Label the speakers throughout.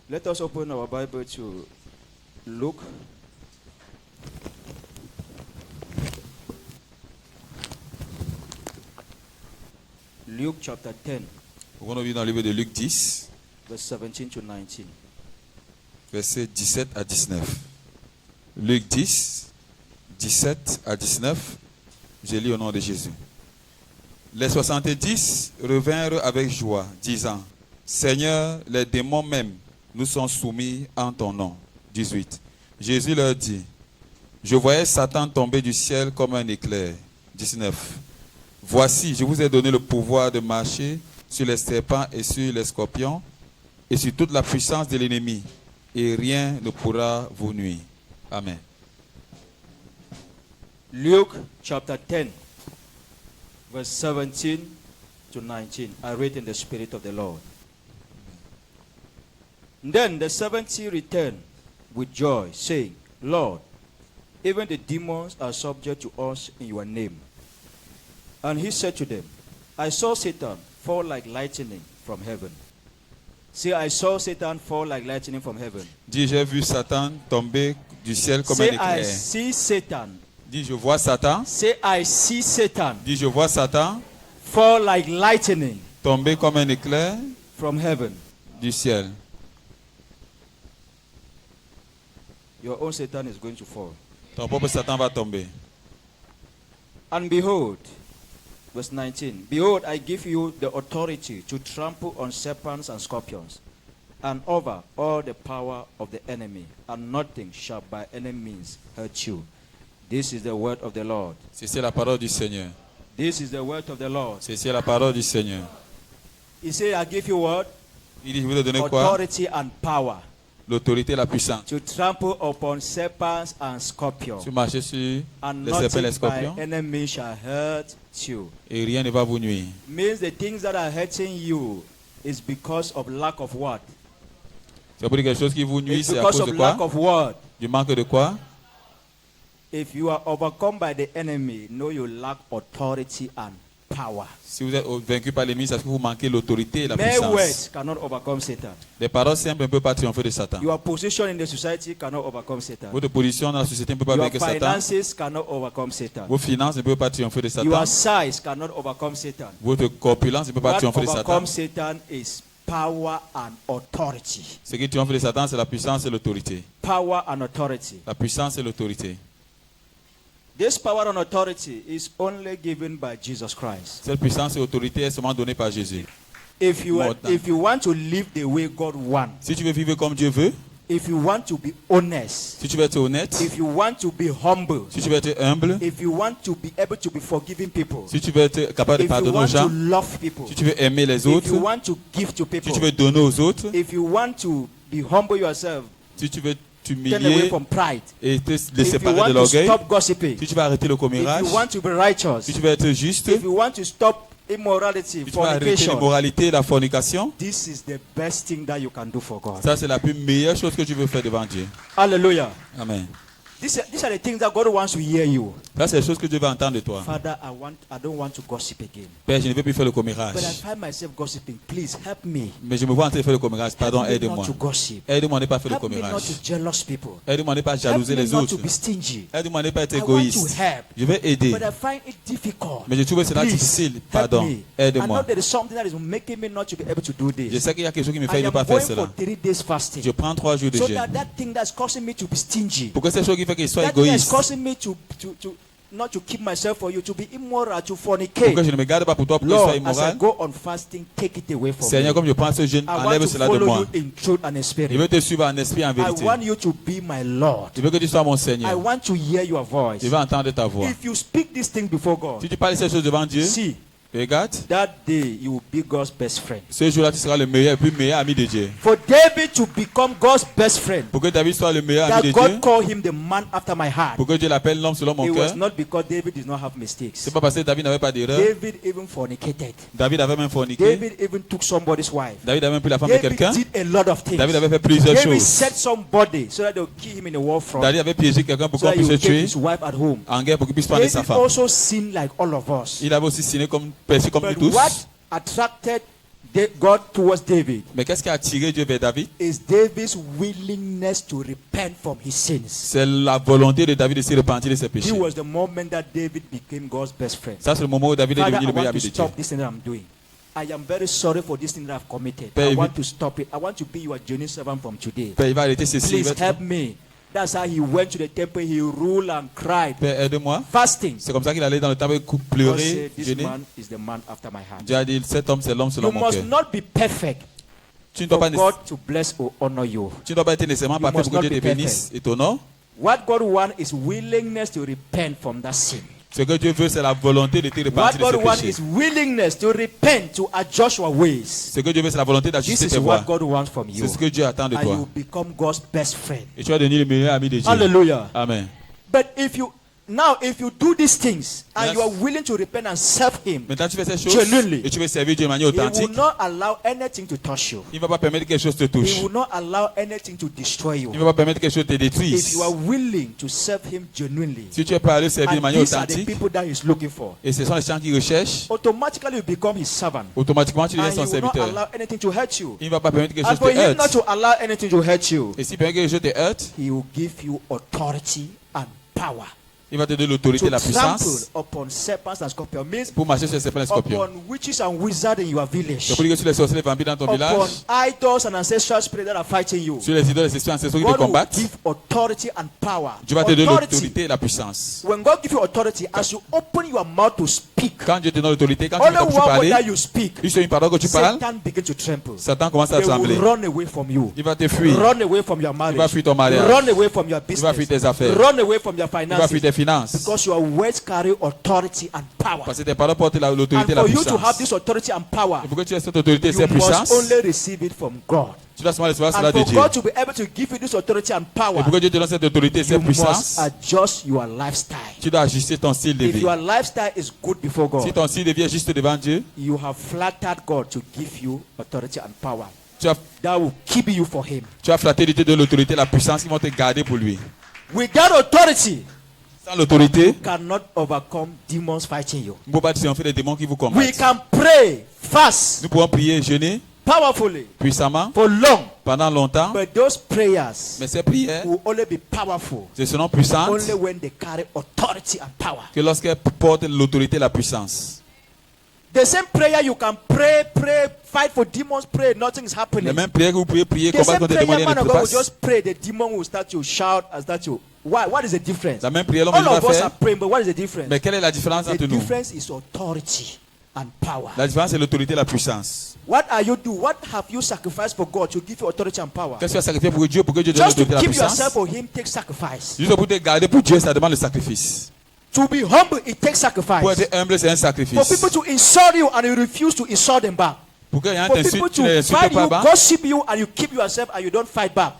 Speaker 1: Let us open our Bible to Luke. Luke chapter 10,
Speaker 2: On vit dans le livre de Luc 10,
Speaker 1: verse 17 to 19.
Speaker 2: versets 17 à 19. Luc 10, 17 à 19. Je lis au nom de Jésus. Les 70 revinrent avec joie, disant, Seigneur, les démons même nous sont soumis en ton nom. 18. Jésus leur dit, je voyais Satan tomber du ciel comme un éclair. 19. Voici, je vous ai donné le pouvoir de marcher sur les serpents et sur les scorpions et sur toute la puissance de l'ennemi, et rien ne pourra vous nuire. Amen.
Speaker 1: Luke chapter 10, verse 17 to 19. I read in the Spirit of the Lord. Then the 70 returned with joy, saying, Lord, even the demons are subject to us in your name. And he said to them, I saw Satan fall like lightning from heaven. See, I saw Satan fall like lightning from heaven.
Speaker 2: Dis, j'ai vu Satan tomber du ciel comme un
Speaker 1: Say, I
Speaker 2: éclair.
Speaker 1: see Satan.
Speaker 2: Dis, je vois Satan.
Speaker 1: Say, I see Satan
Speaker 2: Dis, je vois Satan
Speaker 1: fall like lightning
Speaker 2: tomber comme un éclair
Speaker 1: from heaven.
Speaker 2: du ciel.
Speaker 1: Your own Satan is going to fall.
Speaker 2: Ton propre Satan va tomber.
Speaker 1: And behold, verse 19, behold, I give you the authority to trample on serpents and scorpions, and over all the power of the enemy, and nothing shall by any means hurt you. This is the word of the Lord.
Speaker 2: C'est la parole du Seigneur.
Speaker 1: This is the word of the Lord.
Speaker 2: C'est la parole du Seigneur.
Speaker 1: He said, I give you what?
Speaker 2: Il dit, je vous ai donné quoi?
Speaker 1: Authority and power
Speaker 2: L'autorité et la puissance.
Speaker 1: to trample upon serpents and scorpions,
Speaker 2: Tu marchez sur
Speaker 1: and
Speaker 2: les serpents et les
Speaker 1: nothing by
Speaker 2: scorpions
Speaker 1: enemy shall hurt you.
Speaker 2: et rien ne va vous nuire.
Speaker 1: Means the things that are hurting you is because of lack of what?
Speaker 2: C'est pour dire quelque chose qui vous nuit,
Speaker 1: It's
Speaker 2: c'est à
Speaker 1: because
Speaker 2: cause
Speaker 1: of
Speaker 2: de
Speaker 1: lack
Speaker 2: quoi?
Speaker 1: of what?
Speaker 2: Du manque de quoi?
Speaker 1: If you are overcome by the enemy, know you lack authority and power.
Speaker 2: Si vous êtes vaincu par l'ennemi, c'est parce que vous manquez l'autorité et la
Speaker 1: Mere words
Speaker 2: puissance.
Speaker 1: cannot overcome Satan.
Speaker 2: Les paroles simples ne peuvent pas triompher de Satan.
Speaker 1: Your position in the society cannot overcome Satan.
Speaker 2: Votre position dans la société ne peut pas
Speaker 1: Your
Speaker 2: vaincre Satan.
Speaker 1: finances cannot overcome Satan.
Speaker 2: Vos finances ne peuvent pas triompher de Satan.
Speaker 1: Your size cannot overcome Satan.
Speaker 2: Votre corpulence ne peut pas
Speaker 1: What
Speaker 2: triompher de Satan.
Speaker 1: overcomes Satan is power and authority.
Speaker 2: Ce qui triomphe de Satan, c'est la puissance et l'autorité.
Speaker 1: Power and authority.
Speaker 2: La puissance et l'autorité.
Speaker 1: This power and authority is only given by Jesus Christ.
Speaker 2: Cette puissance et autorité est seulement donnée par Jésus.
Speaker 1: If you
Speaker 2: More than-
Speaker 1: want to live the way God wants,
Speaker 2: Si tu veux vivre comme Dieu veut,
Speaker 1: if you want to be honest,
Speaker 2: si tu veux être honnête,
Speaker 1: if you want to be humble,
Speaker 2: si tu veux être humble,
Speaker 1: if you want to be able to be forgiving people,
Speaker 2: si tu veux être capable de
Speaker 1: if you
Speaker 2: pardonner aux
Speaker 1: want to
Speaker 2: gens,
Speaker 1: love people,
Speaker 2: si tu veux aimer les
Speaker 1: if
Speaker 2: autres,
Speaker 1: you want to give to
Speaker 2: si
Speaker 1: people,
Speaker 2: tu veux donner aux autres,
Speaker 1: if you want to be humble yourself,
Speaker 2: si tu veux
Speaker 1: turn away
Speaker 2: t'humilier
Speaker 1: from pride,
Speaker 2: et te
Speaker 1: if you
Speaker 2: séparer de
Speaker 1: want to
Speaker 2: l'orgueil,
Speaker 1: stop gossiping,
Speaker 2: si tu veux arrêter le
Speaker 1: if
Speaker 2: commérage,
Speaker 1: you want to be righteous,
Speaker 2: si tu veux être juste,
Speaker 1: if you want to stop immorality,
Speaker 2: si tu veux arrêter
Speaker 1: fornication,
Speaker 2: l'immoralité et la fornication,
Speaker 1: this is the best thing that you can do for God.
Speaker 2: ça c'est la plus meilleure chose que tu veux faire devant Dieu.
Speaker 1: Hallelujah.
Speaker 2: Amen.
Speaker 1: These are the things that God wants to hear you.
Speaker 2: Ça c'est les choses que Dieu veut entendre de toi.
Speaker 1: Father, I don't want to gossip again.
Speaker 2: Père, je ne veux plus faire le commérage.
Speaker 1: But I find myself gossiping. Please help me.
Speaker 2: Mais je me vois en train de faire le commérage. Pardon,
Speaker 1: Help me
Speaker 2: aide-moi.
Speaker 1: not to gossip.
Speaker 2: Aide-moi à ne pas faire le
Speaker 1: Help me not
Speaker 2: commérage.
Speaker 1: to jealous people.
Speaker 2: Aide-moi à ne pas
Speaker 1: Help
Speaker 2: jalouser
Speaker 1: me
Speaker 2: les
Speaker 1: not
Speaker 2: autres.
Speaker 1: to be stingy.
Speaker 2: Aide-moi à ne pas être
Speaker 1: I want
Speaker 2: égoïste.
Speaker 1: to help.
Speaker 2: Je vais aider.
Speaker 1: But I find it difficult.
Speaker 2: Mais je trouve cela
Speaker 1: Please,
Speaker 2: difficile.
Speaker 1: help
Speaker 2: Pardon.
Speaker 1: me. I know
Speaker 2: Aide-moi.
Speaker 1: there is something that is making me not to be able to do
Speaker 2: Je
Speaker 1: this.
Speaker 2: sais qu'il y a quelque chose qui me
Speaker 1: I
Speaker 2: fait ne
Speaker 1: am
Speaker 2: pas faire
Speaker 1: going
Speaker 2: cela.
Speaker 1: for 3 days fasting.
Speaker 2: Je prends 3 jours de
Speaker 1: So
Speaker 2: jeûne.
Speaker 1: that thing that's causing me to be stingy,
Speaker 2: Pourquoi c'est chose qui fait qu'il soit
Speaker 1: that thing that's
Speaker 2: égoïste?
Speaker 1: causing me to not to keep myself for you, to be immoral, to
Speaker 2: Pourquoi
Speaker 1: fornicate.
Speaker 2: je ne me garde pas pour toi pour que je sois
Speaker 1: Lord, as I
Speaker 2: immoral?
Speaker 1: go on fasting, take it away from
Speaker 2: Seigneur,
Speaker 1: me.
Speaker 2: comme je prends ce jeûne,
Speaker 1: I want
Speaker 2: enlève
Speaker 1: to
Speaker 2: cela de
Speaker 1: follow
Speaker 2: moi.
Speaker 1: you in truth and in
Speaker 2: Je
Speaker 1: spirit.
Speaker 2: veux te suivre en esprit et en
Speaker 1: I
Speaker 2: vérité.
Speaker 1: want you to be my Lord.
Speaker 2: Je veux que tu sois mon
Speaker 1: I
Speaker 2: Seigneur.
Speaker 1: want to hear your voice.
Speaker 2: Je veux entendre ta voix.
Speaker 1: If you speak this thing before
Speaker 2: Si
Speaker 1: God,
Speaker 2: tu parles de ces choses devant Dieu,
Speaker 1: see,
Speaker 2: regarde,
Speaker 1: that day you will be God's best friend.
Speaker 2: ce jour-là, tu seras le meilleur, le plus meilleur ami de Dieu.
Speaker 1: For David to become God's best friend,
Speaker 2: Pour que David soit le meilleur ami
Speaker 1: that
Speaker 2: de
Speaker 1: God
Speaker 2: Dieu,
Speaker 1: called him the man after my heart,
Speaker 2: pour que Dieu l'appelle l'homme selon mon
Speaker 1: it
Speaker 2: cœur,
Speaker 1: was not because David did not have mistakes.
Speaker 2: c'est pas parce que David n'avait pas d'erreur.
Speaker 1: David even fornicated.
Speaker 2: David avait même forniqué.
Speaker 1: David even took somebody's wife.
Speaker 2: David avait même pris la femme de
Speaker 1: David
Speaker 2: quelqu'un.
Speaker 1: did a lot of things.
Speaker 2: David avait fait plusieurs
Speaker 1: David
Speaker 2: choses.
Speaker 1: set somebody so that they would kill him in the war front,
Speaker 2: David avait piégé quelqu'un pour
Speaker 1: so
Speaker 2: qu'on
Speaker 1: that he
Speaker 2: puisse le
Speaker 1: would take
Speaker 2: tuer
Speaker 1: his wife at home.
Speaker 2: en guerre pour qu'il puisse prendre sa
Speaker 1: David
Speaker 2: femme.
Speaker 1: also sinned like all of us.
Speaker 2: Il avait aussi signé comme péché comme nous
Speaker 1: But
Speaker 2: tous.
Speaker 1: what attracted God towards David
Speaker 2: Mais qu'est-ce qui a attiré Dieu vers David?
Speaker 1: is David's willingness to repent from his sins.
Speaker 2: C'est la volonté de David de se repentir de ses
Speaker 1: It
Speaker 2: péchés.
Speaker 1: was the moment that David became God's best friend.
Speaker 2: Ça, c'est le moment où David est
Speaker 1: Father,
Speaker 2: devenu
Speaker 1: I
Speaker 2: le meilleur
Speaker 1: want to
Speaker 2: ami de Dieu.
Speaker 1: stop this thing that I'm doing. I am very sorry for this thing that I've committed.
Speaker 2: Père,
Speaker 1: I
Speaker 2: il
Speaker 1: want
Speaker 2: veut-
Speaker 1: to stop it. I want to be your genuine servant from today.
Speaker 2: Père, il va arrêter ceci.
Speaker 1: Please help me. That's how he went to the temple. He ruled and cried,
Speaker 2: Père, aide-moi.
Speaker 1: fasting.
Speaker 2: C'est comme ça qu'il allait dans le temple
Speaker 1: God
Speaker 2: pleurer,
Speaker 1: said, this
Speaker 2: jeûner.
Speaker 1: man is the man after my heart.
Speaker 2: Dieu a dit, cet homme, c'est l'homme selon
Speaker 1: You
Speaker 2: mon
Speaker 1: must
Speaker 2: cœur.
Speaker 1: not be perfect
Speaker 2: Tu ne dois
Speaker 1: for
Speaker 2: pas,
Speaker 1: God to bless or honor you.
Speaker 2: tu ne dois pas être nécessairement
Speaker 1: You
Speaker 2: parfait
Speaker 1: must
Speaker 2: pour que
Speaker 1: not
Speaker 2: Dieu te
Speaker 1: be
Speaker 2: bénisse et t'honore.
Speaker 1: What God wants is willingness to repent from that sin.
Speaker 2: Ce que Dieu veut, c'est la volonté de te
Speaker 1: What
Speaker 2: repentir de
Speaker 1: God
Speaker 2: ses
Speaker 1: wants
Speaker 2: péchés.
Speaker 1: is willingness to repent, to adjust your ways.
Speaker 2: Ce que Dieu veut, c'est la volonté
Speaker 1: This
Speaker 2: d'ajuster
Speaker 1: is
Speaker 2: tes
Speaker 1: what
Speaker 2: voies.
Speaker 1: God wants from you.
Speaker 2: C'est ce que Dieu attend de
Speaker 1: And
Speaker 2: toi.
Speaker 1: you become God's best friend.
Speaker 2: Et tu vas devenir le meilleur ami de Dieu.
Speaker 1: Hallelujah.
Speaker 2: Amen.
Speaker 1: But if you do these things and
Speaker 2: Yes.
Speaker 1: you are willing to repent and serve Him,
Speaker 2: Maintenant, tu fais ces choses
Speaker 1: Genuinely.
Speaker 2: et tu veux servir Dieu de manière
Speaker 1: He will
Speaker 2: authentique.
Speaker 1: not allow anything to touch you.
Speaker 2: Il ne va pas permettre que quelque chose te
Speaker 1: He
Speaker 2: touche.
Speaker 1: will not allow anything to destroy you.
Speaker 2: Il ne va pas permettre que quelque chose te
Speaker 1: If
Speaker 2: détruise.
Speaker 1: you are willing to serve Him genuinely,
Speaker 2: Si tu es prêt à le servir de
Speaker 1: and
Speaker 2: manière
Speaker 1: these are the
Speaker 2: authentique,
Speaker 1: people that He's looking for,
Speaker 2: et ce sont les gens qui recherchent,
Speaker 1: automatically you become His servant.
Speaker 2: automatiquement tu deviens
Speaker 1: And
Speaker 2: son
Speaker 1: He will not
Speaker 2: serviteur.
Speaker 1: allow anything to hurt you.
Speaker 2: Il ne va pas permettre que quelque
Speaker 1: And
Speaker 2: chose
Speaker 1: for
Speaker 2: te
Speaker 1: Him not
Speaker 2: heurte.
Speaker 1: to allow anything to hurt you,
Speaker 2: Et si permet que quelque chose te heurte,
Speaker 1: He will give you authority and power
Speaker 2: il va te donner l'autorité et
Speaker 1: to
Speaker 2: la
Speaker 1: trample
Speaker 2: puissance
Speaker 1: upon serpents and scorpions. Means
Speaker 2: pour marcher sur les serpents et les scorpions.
Speaker 1: upon witches and wizards in your village,
Speaker 2: Donc, pour dire que sur les sorciers et les vampires dans ton
Speaker 1: upon
Speaker 2: village,
Speaker 1: idols and ancestral spirits that are fighting you,
Speaker 2: sur les idoles et les esprits ancestraux qui te
Speaker 1: God will
Speaker 2: combattent,
Speaker 1: give authority and power.
Speaker 2: Dieu va te donner
Speaker 1: Authority.
Speaker 2: l'autorité et la puissance.
Speaker 1: When God gives you authority, as you open your mouth to speak,
Speaker 2: Quand Dieu te donne l'autorité, quand tu
Speaker 1: only
Speaker 2: veux
Speaker 1: one word
Speaker 2: parler,
Speaker 1: that you speak,
Speaker 2: juste une parole que tu parles,
Speaker 1: Satan begins to tremble.
Speaker 2: Satan commence à
Speaker 1: They
Speaker 2: trembler.
Speaker 1: will run away from you.
Speaker 2: Il va te fuir.
Speaker 1: Run away from your
Speaker 2: Il va
Speaker 1: marriage.
Speaker 2: fuir ton mariage.
Speaker 1: Run away from your
Speaker 2: Il va fuir
Speaker 1: business.
Speaker 2: tes affaires.
Speaker 1: Run away from your
Speaker 2: Il va fuir
Speaker 1: finances.
Speaker 2: tes finances.
Speaker 1: Because your words carry authority and power.
Speaker 2: Parce que tes paroles portent
Speaker 1: And
Speaker 2: l'autorité et la
Speaker 1: for you to have
Speaker 2: puissance.
Speaker 1: this authority and power,
Speaker 2: Et pour que tu aies cette autorité et
Speaker 1: you
Speaker 2: cette
Speaker 1: must
Speaker 2: puissance,
Speaker 1: only receive it from God.
Speaker 2: tu dois seulement recevoir cela
Speaker 1: And
Speaker 2: de
Speaker 1: for
Speaker 2: Dieu.
Speaker 1: God to be able to give you this authority and
Speaker 2: Et
Speaker 1: power,
Speaker 2: pour que Dieu te donne cette autorité et
Speaker 1: you
Speaker 2: cette
Speaker 1: must
Speaker 2: puissance,
Speaker 1: adjust your lifestyle.
Speaker 2: tu dois ajuster ton style de
Speaker 1: If
Speaker 2: vie.
Speaker 1: your lifestyle is good before
Speaker 2: Si
Speaker 1: God,
Speaker 2: ton style de vie est juste devant Dieu,
Speaker 1: you have flattered God to give you authority and power
Speaker 2: tu as,
Speaker 1: that will keep you for Him.
Speaker 2: tu as flatté Dieu de l'autorité et la puissance qui vont te garder pour lui.
Speaker 1: Without authority,
Speaker 2: Sans l'autorité,
Speaker 1: you cannot overcome demons fighting you.
Speaker 2: vous ne pouvez pas triompher des démons qui vous
Speaker 1: We
Speaker 2: combattent.
Speaker 1: can pray, fast,
Speaker 2: Nous pouvons prier et jeûner
Speaker 1: powerfully
Speaker 2: puissamment
Speaker 1: for long,
Speaker 2: pendant longtemps,
Speaker 1: but those prayers
Speaker 2: mais ces prières,
Speaker 1: will only be powerful
Speaker 2: ce seront puissantes
Speaker 1: only when they carry authority and power.
Speaker 2: que lorsqu'elles portent l'autorité et la puissance.
Speaker 1: The same prayer you can pray, fight for demons, pray, nothing is happening.
Speaker 2: Les mêmes prières que vous pouvez prier,
Speaker 1: The
Speaker 2: combattre
Speaker 1: same
Speaker 2: contre des
Speaker 1: prayer,
Speaker 2: démons, rien
Speaker 1: man
Speaker 2: ne
Speaker 1: of
Speaker 2: se
Speaker 1: God will
Speaker 2: passe.
Speaker 1: just pray. The demon will start to shout and start to. Why? What is the difference?
Speaker 2: La même prière, l'homme
Speaker 1: All
Speaker 2: il va
Speaker 1: of us
Speaker 2: faire.
Speaker 1: are praying, but what is the difference?
Speaker 2: Mais quelle est la différence
Speaker 1: The
Speaker 2: entre nous?
Speaker 1: difference is authority and power.
Speaker 2: La différence, c'est l'autorité et la puissance.
Speaker 1: What are you doing? What have you sacrificed for God to give you authority and power?
Speaker 2: Qu'est-ce que tu as sacrifié pour Dieu, pour que Dieu te donne
Speaker 1: Just to
Speaker 2: l'autorité et la
Speaker 1: keep yourself
Speaker 2: puissance?
Speaker 1: for Him takes sacrifice.
Speaker 2: Juste pour te garder pour Dieu, ça demande le sacrifice.
Speaker 1: To be humble, it takes
Speaker 2: Pour
Speaker 1: sacrifice.
Speaker 2: être humble, c'est un
Speaker 1: For
Speaker 2: sacrifice.
Speaker 1: people to insult you and you refuse to insult them back.
Speaker 2: Pour que rien
Speaker 1: For people
Speaker 2: t'insulte, tu
Speaker 1: to
Speaker 2: ne
Speaker 1: fight
Speaker 2: l'insultes
Speaker 1: you,
Speaker 2: pas.
Speaker 1: gossip you, and you keep yourself and you don't fight back.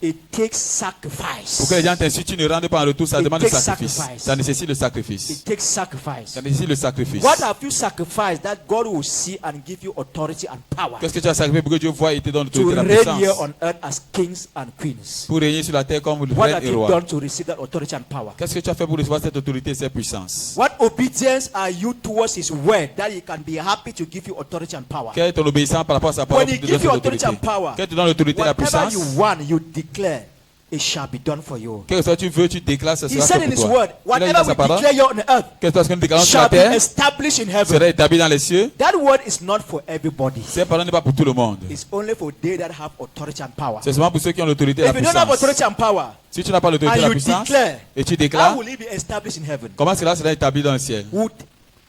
Speaker 1: It takes sacrifice.
Speaker 2: Pour que les gens t'insultent, tu ne rendes pas en retour, ça
Speaker 1: It
Speaker 2: demande le
Speaker 1: takes
Speaker 2: sacrifice.
Speaker 1: sacrifice.
Speaker 2: Ça nécessite le sacrifice.
Speaker 1: It takes sacrifice.
Speaker 2: Ça nécessite le sacrifice.
Speaker 1: What have you sacrificed that God will see and give you authority and power
Speaker 2: Qu'est-ce que tu as sacrifié pour que Dieu voie et te donne
Speaker 1: to
Speaker 2: l'autorité et la
Speaker 1: reign here
Speaker 2: puissance?
Speaker 1: on earth as kings and queens?
Speaker 2: Pour régner sur la terre comme
Speaker 1: What
Speaker 2: reine
Speaker 1: have
Speaker 2: et
Speaker 1: you
Speaker 2: roi.
Speaker 1: done to receive that authority and power?
Speaker 2: Qu'est-ce que tu as fait pour recevoir cette autorité et cette puissance?
Speaker 1: What obedience are you towards His word that He can be happy to give you authority and power?
Speaker 2: Quelle est ton obéissance par rapport à sa parole
Speaker 1: When He
Speaker 2: pour te donner
Speaker 1: gives you
Speaker 2: cette
Speaker 1: authority
Speaker 2: autorité?
Speaker 1: and power,
Speaker 2: Quelle te donne l'autorité et la
Speaker 1: whatever
Speaker 2: puissance?
Speaker 1: you want, you declare, it shall be done for you.
Speaker 2: Quel que soit tu veux, tu déclares, ça
Speaker 1: He
Speaker 2: sera
Speaker 1: said
Speaker 2: fait
Speaker 1: in
Speaker 2: pour
Speaker 1: His
Speaker 2: toi.
Speaker 1: word,
Speaker 2: Il a dit dans
Speaker 1: whatever
Speaker 2: sa
Speaker 1: we
Speaker 2: parole,
Speaker 1: declare here on the earth
Speaker 2: qu'est-ce que nous déclarons sur
Speaker 1: shall
Speaker 2: la
Speaker 1: be
Speaker 2: terre
Speaker 1: established in heaven.
Speaker 2: sera établi dans les cieux.
Speaker 1: That word is not for everybody.
Speaker 2: Cette parole n'est pas pour tout le monde.
Speaker 1: It's only for they that have authority and power.
Speaker 2: C'est seulement pour ceux qui ont l'autorité et la
Speaker 1: If you don't have
Speaker 2: puissance.
Speaker 1: authority and power,
Speaker 2: Si tu n'as pas l'autorité et
Speaker 1: and
Speaker 2: la
Speaker 1: you
Speaker 2: puissance,
Speaker 1: declare,
Speaker 2: et tu
Speaker 1: how
Speaker 2: déclares,
Speaker 1: will it be established in heaven?
Speaker 2: comment cela sera établi dans le ciel?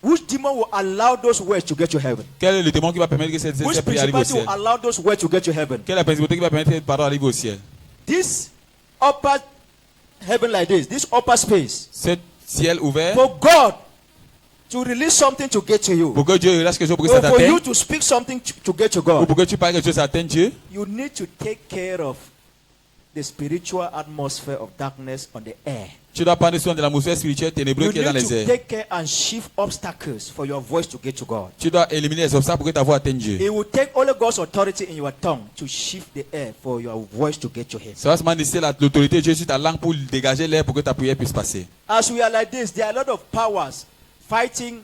Speaker 1: Which demon will allow those words to get to heaven?
Speaker 2: Quel est le démon qui va permettre que cette
Speaker 1: Which
Speaker 2: prière arrive au
Speaker 1: principality will
Speaker 2: ciel?
Speaker 1: allow those words to get to heaven?
Speaker 2: Quelle est la principauté qui va permettre que cette parole arrive au ciel?
Speaker 1: This upper heaven like this upper space,
Speaker 2: Ce ciel ouvert,
Speaker 1: for God to release something to get to you,
Speaker 2: pour que Dieu relâche quelque chose pour que
Speaker 1: or
Speaker 2: ça
Speaker 1: for you
Speaker 2: t'atteigne,
Speaker 1: to speak something to get to
Speaker 2: ou
Speaker 1: God,
Speaker 2: pour que tu parles quelque chose ça atteigne Dieu,
Speaker 1: you need to take care of the spiritual atmosphere of darkness on the air.
Speaker 2: tu dois prendre soin de l'atmosphère spirituelle ténébreuse
Speaker 1: You
Speaker 2: qui est dans
Speaker 1: need
Speaker 2: les
Speaker 1: to
Speaker 2: airs.
Speaker 1: take care and shift obstacles for your voice to get to God.
Speaker 2: Tu dois éliminer les obstacles pour que ta voix atteigne Dieu.
Speaker 1: It will take only God's authority in your tongue to shift the air for your voice to get to Him.
Speaker 2: Ça va seulement laisser l'autorité de Dieu sur ta langue pour dégager l'air pour que ta prière puisse passer.
Speaker 1: As we are like this, there are a lot of powers fighting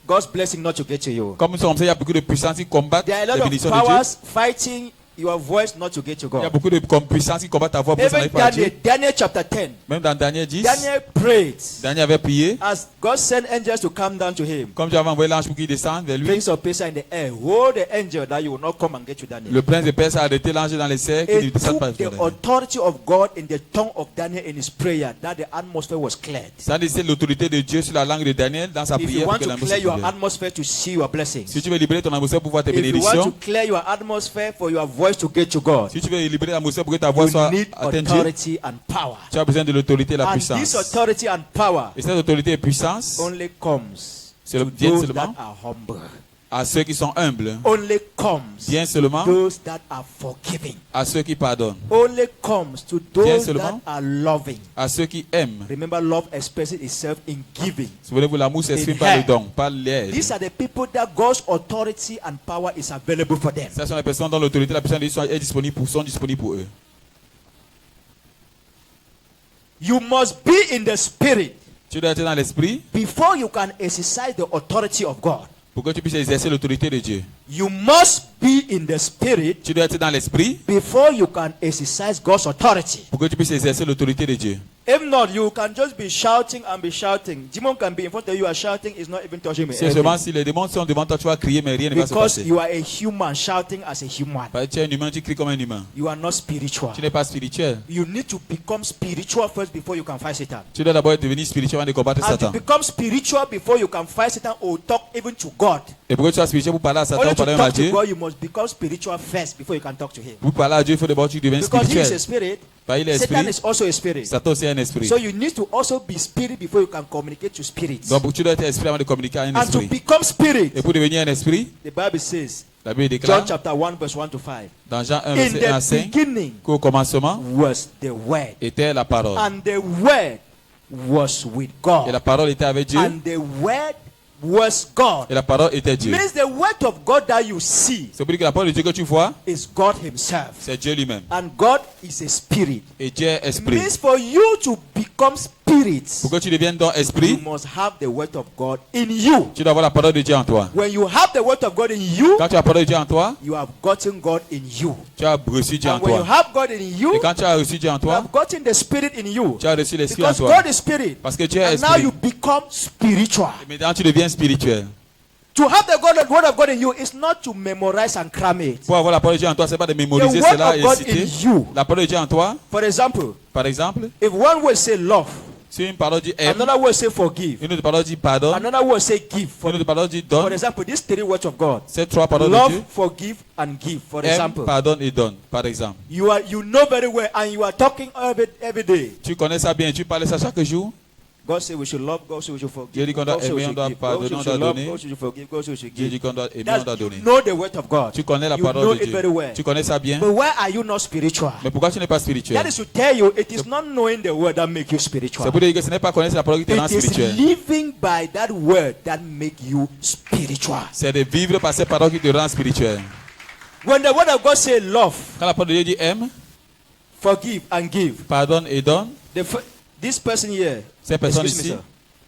Speaker 1: God's blessing not to get to you.
Speaker 2: Comme nous sommes comme ça, il y a beaucoup de puissances qui combattent
Speaker 1: There are a
Speaker 2: les
Speaker 1: lot of
Speaker 2: bénédictions de Dieu.
Speaker 1: powers fighting your voice not to get to
Speaker 2: Il y a
Speaker 1: God.
Speaker 2: beaucoup de puissances qui combattent ta voix pour que ça
Speaker 1: Even
Speaker 2: n'arrive pas à Dieu.
Speaker 1: Daniel chapter 10.
Speaker 2: Même dans Daniel 10,
Speaker 1: Daniel prayed
Speaker 2: Daniel avait prié.
Speaker 1: as God sent angels to come down to him.
Speaker 2: Comme Dieu avait envoyé l'ange pour qu'il descende vers lui,
Speaker 1: Prince of Persia in the air. Hold the angel that you will not come and get to Daniel.
Speaker 2: le prince de Perse a arrêté l'ange dans les cercles et il
Speaker 1: It
Speaker 2: ne descend
Speaker 1: took
Speaker 2: pas
Speaker 1: the
Speaker 2: sur Daniel.
Speaker 1: authority of God in the tongue of Daniel in his prayer that the atmosphere was cleared.
Speaker 2: Ça c'est l'autorité de Dieu sur la langue de Daniel dans sa
Speaker 1: If you
Speaker 2: prière pour
Speaker 1: want
Speaker 2: que
Speaker 1: to
Speaker 2: l'atmosphère
Speaker 1: clear your
Speaker 2: soit libérée.
Speaker 1: atmosphere to see your blessings,
Speaker 2: Si tu veux libérer ton atmosphère pour voir tes
Speaker 1: if you want to
Speaker 2: bénédictions,
Speaker 1: clear your atmosphere for your voice to get to God,
Speaker 2: si tu veux libérer l'atmosphère pour que ta voix
Speaker 1: you
Speaker 2: soit
Speaker 1: need
Speaker 2: atteinte Dieu,
Speaker 1: authority and power.
Speaker 2: tu as besoin de l'autorité et la
Speaker 1: And this
Speaker 2: puissance.
Speaker 1: authority and power
Speaker 2: Et cette autorité et puissance,
Speaker 1: only comes
Speaker 2: c'est
Speaker 1: to
Speaker 2: bien
Speaker 1: those that
Speaker 2: seulement
Speaker 1: are humble.
Speaker 2: à ceux qui sont humbles,
Speaker 1: Only comes
Speaker 2: bien seulement
Speaker 1: to those that are forgiving.
Speaker 2: à ceux qui pardonnent,
Speaker 1: Only comes to
Speaker 2: Bien
Speaker 1: those that
Speaker 2: seulement.
Speaker 1: are loving.
Speaker 2: à ceux qui aiment.
Speaker 1: Remember, love expresses itself in giving.
Speaker 2: Souvenez-vous, l'amour s'exprime
Speaker 1: In
Speaker 2: par le
Speaker 1: her.
Speaker 2: don, par l'aide.
Speaker 1: These are the people that God's authority and power is available for them.
Speaker 2: Ce sont les personnes dont l'autorité, la puissance de Dieu est disponible sont disponibles pour eux.
Speaker 1: You must be in the spirit
Speaker 2: Tu dois être dans l'esprit
Speaker 1: before you can exercise the authority of God.
Speaker 2: pour que tu puisses exercer l'autorité de Dieu.
Speaker 1: You must be in the spirit
Speaker 2: Tu dois être dans l'esprit
Speaker 1: before you can exercise God's authority.
Speaker 2: pour que tu puisses exercer l'autorité de Dieu.
Speaker 1: If not, you can just be shouting and be shouting. Demon can be in front of you, are shouting, is not even touching me.
Speaker 2: C'est seulement si les démons sont devant toi, tu vas crier, mais rien ne va se
Speaker 1: Because
Speaker 2: passer.
Speaker 1: you are a human shouting as a human.
Speaker 2: Parce que tu es un humain, tu cries comme un humain.
Speaker 1: You are not spiritual.
Speaker 2: Tu n'es pas spirituel.
Speaker 1: You need to become spiritual first before you can fight Satan.
Speaker 2: Tu dois d'abord devenir spirituel avant de combattre
Speaker 1: And to
Speaker 2: Satan.
Speaker 1: become spiritual before you can fight Satan or talk even to God.
Speaker 2: Et pour que tu sois spirituel pour parler à Satan,
Speaker 1: Only
Speaker 2: pour
Speaker 1: to
Speaker 2: parler à
Speaker 1: talk to
Speaker 2: Dieu,
Speaker 1: God, you must become spiritual first before you can talk to Him.
Speaker 2: pour parler à Dieu, il faut d'abord que tu deviennes
Speaker 1: Because He is a
Speaker 2: spirituel.
Speaker 1: spirit,
Speaker 2: Parce qu'il est
Speaker 1: Satan
Speaker 2: esprit,
Speaker 1: is also a spirit.
Speaker 2: Satan aussi est un esprit.
Speaker 1: So you need to also be spirit before you can communicate to spirits.
Speaker 2: Donc tu dois être esprit avant de communiquer à un
Speaker 1: And to
Speaker 2: esprit.
Speaker 1: become spirit,
Speaker 2: Et pour devenir un esprit,
Speaker 1: the Bible says,
Speaker 2: la Bible
Speaker 1: John
Speaker 2: déclare
Speaker 1: chapter 1 verse 1 to 5.
Speaker 2: dans Jean 1,
Speaker 1: In
Speaker 2: verset 1 à
Speaker 1: the
Speaker 2: 5,
Speaker 1: beginning
Speaker 2: qu'au commencement
Speaker 1: was the Word,
Speaker 2: était la parole.
Speaker 1: and the Word was with
Speaker 2: Et la
Speaker 1: God,
Speaker 2: parole était avec Dieu.
Speaker 1: and the Word was God.
Speaker 2: Et la parole était Dieu.
Speaker 1: Means the Word of God that you see
Speaker 2: C'est pour dire que la parole de Dieu que tu vois,
Speaker 1: is God Himself,
Speaker 2: c'est Dieu lui-même.
Speaker 1: and God is a spirit.
Speaker 2: Et Dieu est esprit.
Speaker 1: Means for you to become spirits,
Speaker 2: Pour que tu deviennes donc
Speaker 1: you
Speaker 2: esprit,
Speaker 1: must have the Word of God in you.
Speaker 2: tu dois avoir la parole de Dieu en toi.
Speaker 1: When you have the Word of God in you,
Speaker 2: Quand tu as la parole de Dieu en toi,
Speaker 1: you have gotten God in you.
Speaker 2: tu as reçu Dieu en
Speaker 1: And when you
Speaker 2: toi.
Speaker 1: have God in you,
Speaker 2: Et quand tu as reçu Dieu en
Speaker 1: you
Speaker 2: toi,
Speaker 1: have gotten the Spirit in you.
Speaker 2: tu as reçu l'esprit en
Speaker 1: Because
Speaker 2: toi.
Speaker 1: God is spirit.
Speaker 2: Parce que Dieu est
Speaker 1: And now
Speaker 2: esprit.
Speaker 1: you become spiritual.
Speaker 2: Et maintenant tu deviens spirituel.
Speaker 1: To have the Word of God in you is not to memorize and cram it.
Speaker 2: Pour avoir la parole de Dieu en toi, c'est pas de
Speaker 1: The
Speaker 2: mémoriser
Speaker 1: Word
Speaker 2: cela
Speaker 1: of
Speaker 2: et
Speaker 1: God
Speaker 2: citer.
Speaker 1: in you.
Speaker 2: La parole de Dieu en toi,
Speaker 1: For example,
Speaker 2: par exemple,
Speaker 1: if one word say love,
Speaker 2: si une parole dit aime,
Speaker 1: another word say forgive,
Speaker 2: une autre parole dit pardonne,
Speaker 1: another word say give.
Speaker 2: une autre parole dit
Speaker 1: For
Speaker 2: donne,
Speaker 1: example, these three words of God:
Speaker 2: ces trois paroles de
Speaker 1: love,
Speaker 2: Dieu,
Speaker 1: forgive, and give. For
Speaker 2: aime,
Speaker 1: example,
Speaker 2: pardonne et donne, par exemple.
Speaker 1: you know very well, and you are talking every day.
Speaker 2: Tu connais ça bien, tu parles ça chaque jour.
Speaker 1: God said we should love, God said we should
Speaker 2: Dieu
Speaker 1: forgive,
Speaker 2: dit qu'on doit
Speaker 1: God said we
Speaker 2: aimer, on
Speaker 1: should
Speaker 2: doit
Speaker 1: give, God
Speaker 2: pardonner,
Speaker 1: said
Speaker 2: on
Speaker 1: we
Speaker 2: doit
Speaker 1: should love,
Speaker 2: donner.
Speaker 1: God said we should forgive, God said we should
Speaker 2: Dieu
Speaker 1: give.
Speaker 2: dit qu'on doit aimer, on
Speaker 1: That's,
Speaker 2: doit
Speaker 1: you
Speaker 2: donner.
Speaker 1: know the word of God.
Speaker 2: Tu connais la
Speaker 1: You
Speaker 2: parole
Speaker 1: know
Speaker 2: de
Speaker 1: it very
Speaker 2: Dieu.
Speaker 1: well.
Speaker 2: Tu connais ça bien.
Speaker 1: But why are you not spiritual?
Speaker 2: Mais pourquoi tu n'es pas
Speaker 1: That
Speaker 2: spirituel?
Speaker 1: is to tell you, it is not knowing the word that make you spiritual.
Speaker 2: C'est pour dire que ce n'est pas connaître la parole qui te rend
Speaker 1: It is
Speaker 2: spirituel.
Speaker 1: living by that word that make you spiritual.
Speaker 2: C'est de vivre par cette parole qui te rend spirituel.
Speaker 1: When the word of God say love,
Speaker 2: Quand la parole de Dieu dit aime,
Speaker 1: forgive, and give,
Speaker 2: pardonne et donne,
Speaker 1: this person here,
Speaker 2: cette personne
Speaker 1: excuse me,
Speaker 2: ici,
Speaker 1: sir.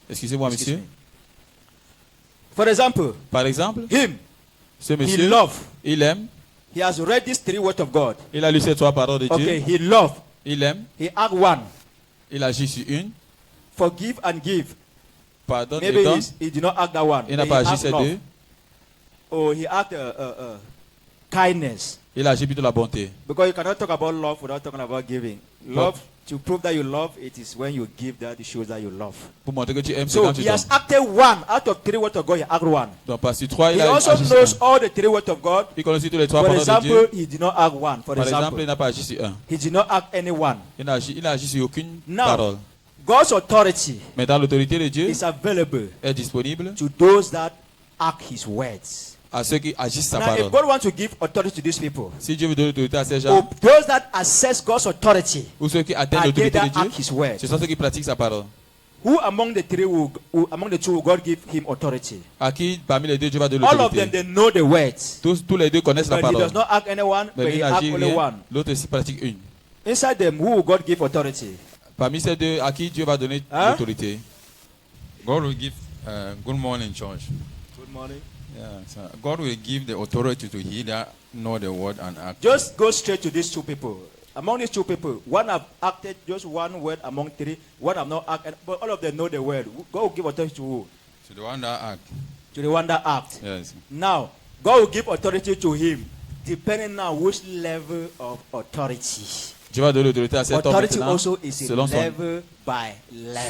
Speaker 2: excusez-moi
Speaker 1: Excuse
Speaker 2: monsieur,
Speaker 1: me. For example,
Speaker 2: par exemple,
Speaker 1: him,
Speaker 2: ce
Speaker 1: he
Speaker 2: monsieur,
Speaker 1: love.
Speaker 2: il aime,
Speaker 1: He has read these three words of God.
Speaker 2: il a lu ces trois paroles de
Speaker 1: Okay,
Speaker 2: Dieu,
Speaker 1: he love.
Speaker 2: il aime,
Speaker 1: He act one.
Speaker 2: il agit sur une,
Speaker 1: Forgive and give.
Speaker 2: pardonne et
Speaker 1: Maybe
Speaker 2: donne,
Speaker 1: he did not act that one.
Speaker 2: il n'a
Speaker 1: but
Speaker 2: pas
Speaker 1: he
Speaker 2: agi
Speaker 1: act
Speaker 2: ces
Speaker 1: love.
Speaker 2: deux,
Speaker 1: Or he act kindness.
Speaker 2: il agit plutôt la bonté.
Speaker 1: Because you cannot talk about love without talking about giving. Love, to prove that you love, it is when you give that it shows that you love.
Speaker 2: Pour montrer que tu aimes, c'est
Speaker 1: So
Speaker 2: quand tu
Speaker 1: he
Speaker 2: donnes.
Speaker 1: has acted one out of three words of God. He act one.
Speaker 2: Donc par sur trois,
Speaker 1: He
Speaker 2: il a
Speaker 1: also
Speaker 2: agi sur
Speaker 1: knows
Speaker 2: un.
Speaker 1: all the three words of God.
Speaker 2: Il connaît aussi tous les trois
Speaker 1: For
Speaker 2: paroles de
Speaker 1: example,
Speaker 2: Dieu.
Speaker 1: he did not act one. For
Speaker 2: Par exemple,
Speaker 1: example,
Speaker 2: il n'a pas agi sur un.
Speaker 1: he did not act any one.
Speaker 2: Il n'a agi sur aucune
Speaker 1: Now,
Speaker 2: parole.
Speaker 1: God's authority
Speaker 2: Mais dans l'autorité de Dieu
Speaker 1: is available
Speaker 2: est disponible
Speaker 1: to those that act His words.
Speaker 2: à ceux qui agissent sa
Speaker 1: Now,
Speaker 2: parole.
Speaker 1: if God wants to give authority to these people,
Speaker 2: Si Dieu veut donner l'autorité à ces
Speaker 1: or
Speaker 2: gens,
Speaker 1: those that assess God's authority,
Speaker 2: ou ceux qui atteignent
Speaker 1: are they
Speaker 2: l'autorité de
Speaker 1: that
Speaker 2: Dieu,
Speaker 1: act His words?
Speaker 2: ce sont ceux qui pratiquent sa parole.
Speaker 1: Who among the three among the two will God give him authority?
Speaker 2: À qui parmi les deux Dieu va donner
Speaker 1: All of them,
Speaker 2: l'autorité?
Speaker 1: they know the words,
Speaker 2: Tous les deux connaissent la
Speaker 1: but he
Speaker 2: parole.
Speaker 1: does not act anyone,
Speaker 2: Mais
Speaker 1: but
Speaker 2: lui
Speaker 1: he act
Speaker 2: n'agit
Speaker 1: only
Speaker 2: rien,
Speaker 1: one.
Speaker 2: l'autre aussi pratique une.
Speaker 1: Inside them, who will God give authority?
Speaker 2: Parmi ces deux, à qui Dieu va donner
Speaker 1: Hein?
Speaker 2: l'autorité?
Speaker 3: God will give good morning, church.
Speaker 1: morning.
Speaker 2: Yeah, so God will give the authority to hear, know the word, and act.
Speaker 1: Just go straight to these two people. Among these two people, one have acted just one word among three, one have not acted, but all of them know the word. God will give authority to who?
Speaker 2: To the one that act.
Speaker 1: To the one that acts.
Speaker 2: Yes.
Speaker 1: Now, God will give authority to him, depending on which level of authority.
Speaker 2: Dieu va donner l'autorité à cet homme
Speaker 1: Authority
Speaker 2: maintenant,
Speaker 1: also is
Speaker 2: selon,
Speaker 1: level by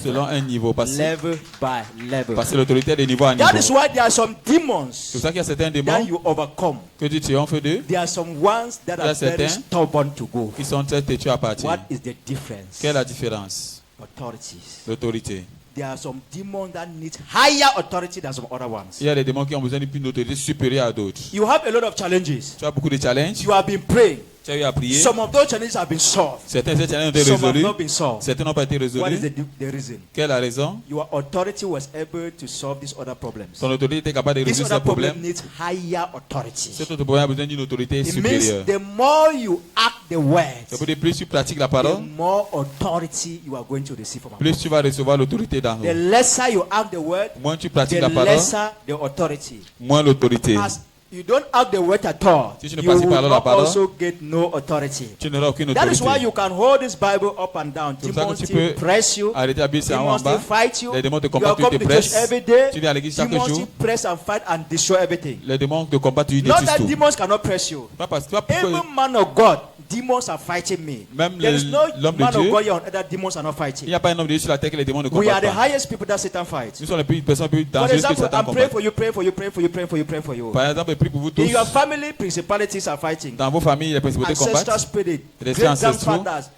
Speaker 2: selon
Speaker 1: level.
Speaker 2: un niveau. Parce
Speaker 1: Level.
Speaker 2: que l'autorité est de niveau à niveau.
Speaker 1: That is why there are some
Speaker 2: C'est
Speaker 1: demons
Speaker 2: pour ça qu'il y a certains
Speaker 1: that
Speaker 2: démons
Speaker 1: you overcome.
Speaker 2: que tu triomphes d'eux,
Speaker 1: There are some ones that
Speaker 2: Il y a
Speaker 1: are very
Speaker 2: certains
Speaker 1: stubborn to go.
Speaker 2: qui sont très têtus à partir.
Speaker 1: What is the difference?
Speaker 2: Quelle est la différence?
Speaker 1: Authorities.
Speaker 2: L'autorité.
Speaker 1: There are some demons that need higher authority than some other ones.
Speaker 2: Il y a des démons qui ont besoin d'une autorité supérieure à d'autres.
Speaker 1: You have a lot of challenges.
Speaker 2: Tu as beaucoup de challenges.
Speaker 1: You have been praying.
Speaker 2: Tu as eu à prier.
Speaker 1: Some of those challenges have been solved.
Speaker 2: Certains de ces challenges ont été
Speaker 1: Some have
Speaker 2: résolus.
Speaker 1: not been solved.
Speaker 2: Certains n'ont pas été
Speaker 1: What is
Speaker 2: résolus.
Speaker 1: the reason?
Speaker 2: Quelle est la raison?
Speaker 1: Your authority was able to solve these other problems.
Speaker 2: Ton autorité était capable de
Speaker 1: This
Speaker 2: résoudre
Speaker 1: other
Speaker 2: ce
Speaker 1: problem
Speaker 2: problème.
Speaker 1: needs higher authority.
Speaker 2: Cet autre problème a besoin d'une autorité
Speaker 1: It
Speaker 2: supérieure.
Speaker 1: means the more you act the
Speaker 2: C'est
Speaker 1: word,
Speaker 2: pour dire plus tu pratiques la
Speaker 1: the
Speaker 2: parole,
Speaker 1: more authority you are going to receive from
Speaker 2: plus
Speaker 1: above.
Speaker 2: tu vas recevoir l'autorité d'en
Speaker 1: The
Speaker 2: haut.
Speaker 1: lesser you act the word,
Speaker 2: Moins tu pratiques
Speaker 1: the
Speaker 2: la parole,
Speaker 1: lesser the authority.
Speaker 2: moins l'autorité.
Speaker 1: As you don't act the word at all,
Speaker 2: Si tu ne
Speaker 1: you
Speaker 2: pratiques
Speaker 1: will
Speaker 2: pas la
Speaker 1: not
Speaker 2: parole,
Speaker 1: also get no authority.
Speaker 2: Tu n'auras aucune
Speaker 1: That is why
Speaker 2: autorité.
Speaker 1: you can hold this Bible up and down.
Speaker 2: C'est pour ça
Speaker 1: Demons
Speaker 2: que tu
Speaker 1: still
Speaker 2: peux
Speaker 1: press you.
Speaker 2: arrêter la Bible en
Speaker 1: Demons
Speaker 2: bas.
Speaker 1: still fight you.
Speaker 2: Les démons te
Speaker 1: You are
Speaker 2: combattent, tu
Speaker 1: come
Speaker 2: te
Speaker 1: to church
Speaker 2: presses.
Speaker 1: every day.
Speaker 2: Tu viens à l'église chaque
Speaker 1: Demons
Speaker 2: jour.
Speaker 1: still press and fight and destroy everything.
Speaker 2: Les démons te combattent, tu
Speaker 1: Not
Speaker 2: détruis
Speaker 1: that
Speaker 2: tout.
Speaker 1: demons cannot press you.
Speaker 2: Pas parce que pourquoi
Speaker 1: Even man of God, demons are fighting me.
Speaker 2: Même
Speaker 1: There is no
Speaker 2: l'homme de
Speaker 1: man of
Speaker 2: Dieu,
Speaker 1: God here on earth that demons are not
Speaker 2: il
Speaker 1: fighting.
Speaker 2: n'y a pas un homme de Dieu sur la terre que les démons ne
Speaker 1: We are
Speaker 2: combattent
Speaker 1: the
Speaker 2: pas.
Speaker 1: highest people that Satan fights.
Speaker 2: Nous sommes les personnes les plus
Speaker 1: For
Speaker 2: dangereuses que
Speaker 1: example,
Speaker 2: Satan
Speaker 1: I'm praying
Speaker 2: combat.
Speaker 1: for you, praying for you, praying for you, praying for you, praying for you.
Speaker 2: Par exemple, je prie pour vous tous.
Speaker 1: In your family, principalities are fighting.
Speaker 2: Dans vos familles, les principautés
Speaker 1: Ancestral
Speaker 2: combattent.
Speaker 1: spirit,
Speaker 2: Les
Speaker 1: great
Speaker 2: ancestraux.
Speaker 1: grandfathers.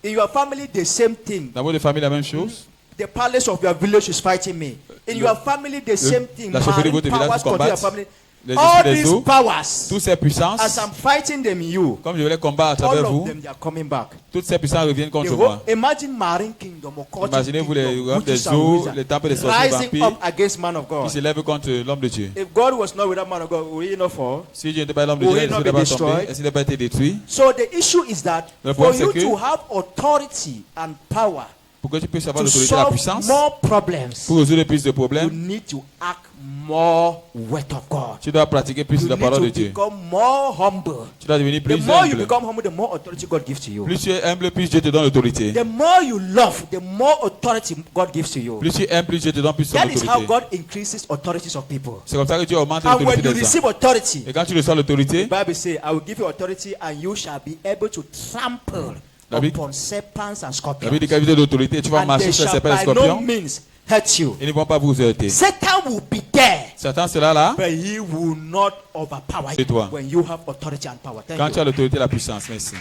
Speaker 1: In your family, the same thing.
Speaker 2: Dans votre famille, la même chose.
Speaker 1: The palace of your village is fighting me. In your family, the same thing.
Speaker 2: la chefferie de
Speaker 1: Marine
Speaker 2: votre village
Speaker 1: powers control your
Speaker 2: combattent.
Speaker 1: family.
Speaker 2: Les
Speaker 1: All
Speaker 2: esprits des
Speaker 1: these
Speaker 2: eaux,
Speaker 1: powers,
Speaker 2: toutes ces puissances,
Speaker 1: as I'm fighting them in you,
Speaker 2: comme je vais les combattre à
Speaker 1: all
Speaker 2: travers
Speaker 1: of
Speaker 2: vous,
Speaker 1: them, they are coming back.
Speaker 2: toutes ces puissances reviennent
Speaker 1: The
Speaker 2: contre
Speaker 1: whole-
Speaker 2: moi.
Speaker 1: imagine marine kingdom or culture
Speaker 2: Imaginez-vous les
Speaker 1: kingdom,
Speaker 2: royaumes
Speaker 1: witches
Speaker 2: des
Speaker 1: and
Speaker 2: eaux,
Speaker 1: wizards,
Speaker 2: les temples des sorciers
Speaker 1: rising
Speaker 2: vampires
Speaker 1: up against man of
Speaker 2: qui
Speaker 1: God.
Speaker 2: s'élèvent contre l'homme de Dieu.
Speaker 1: If God was not with that man of God, would he not fall?
Speaker 2: Si Dieu n'était pas l'homme de
Speaker 1: Will
Speaker 2: Dieu,
Speaker 1: he
Speaker 2: est-ce
Speaker 1: not
Speaker 2: qu'il
Speaker 1: be
Speaker 2: n'aurait pas
Speaker 1: destroyed?
Speaker 2: tombé? Est-ce qu'il n'a pas été détruit?
Speaker 1: So the issue is that
Speaker 2: Le
Speaker 1: for
Speaker 2: problème,
Speaker 1: you
Speaker 2: c'est que-
Speaker 1: to have authority and power
Speaker 2: Pour que tu puisses avoir
Speaker 1: to
Speaker 2: l'autorité et la
Speaker 1: solve
Speaker 2: puissance,
Speaker 1: more problems,
Speaker 2: pour résoudre plus de
Speaker 1: you
Speaker 2: problèmes,
Speaker 1: need to act more word of God.
Speaker 2: tu dois pratiquer plus
Speaker 1: You
Speaker 2: la
Speaker 1: need
Speaker 2: parole de
Speaker 1: to
Speaker 2: Dieu.
Speaker 1: become more humble.
Speaker 2: Tu dois devenir
Speaker 1: The
Speaker 2: plus
Speaker 1: more you
Speaker 2: humble.
Speaker 1: become humble, the more authority God gives to you.
Speaker 2: Plus tu es humble, plus Dieu te donne l'autorité.
Speaker 1: The more you love, the more authority God gives to you.
Speaker 2: Plus tu aimes, plus Dieu te donne plus son
Speaker 1: That is how
Speaker 2: autorité.
Speaker 1: God increases authorities of people.
Speaker 2: C'est comme ça que Dieu augmente
Speaker 1: And when
Speaker 2: l'autorité
Speaker 1: you
Speaker 2: des hommes.
Speaker 1: receive authority,
Speaker 2: Et quand tu reçois l'autorité,
Speaker 1: the Bible says, I will give you authority and you shall be able to trample
Speaker 2: La Bible-
Speaker 1: upon serpents and
Speaker 2: la
Speaker 1: scorpions.
Speaker 2: Bible dit qu'avec l'autorité, tu vas
Speaker 1: And
Speaker 2: marcher
Speaker 1: they
Speaker 2: sur les
Speaker 1: shall
Speaker 2: serpents et les
Speaker 1: by no
Speaker 2: scorpions.
Speaker 1: means hurt you.
Speaker 2: Ils ne vont pas vous heurter.
Speaker 1: Satan will be there,
Speaker 2: Satan sera là
Speaker 1: but he will not overpower
Speaker 2: Et toi?
Speaker 1: you when you have authority and power. Thank
Speaker 2: quand
Speaker 1: you.
Speaker 2: tu as l'autorité et la puissance. Merci.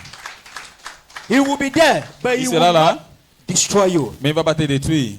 Speaker 1: He will be there, but
Speaker 2: Il
Speaker 1: he will
Speaker 2: sera là,
Speaker 1: not destroy you.
Speaker 2: mais il ne va pas te détruire.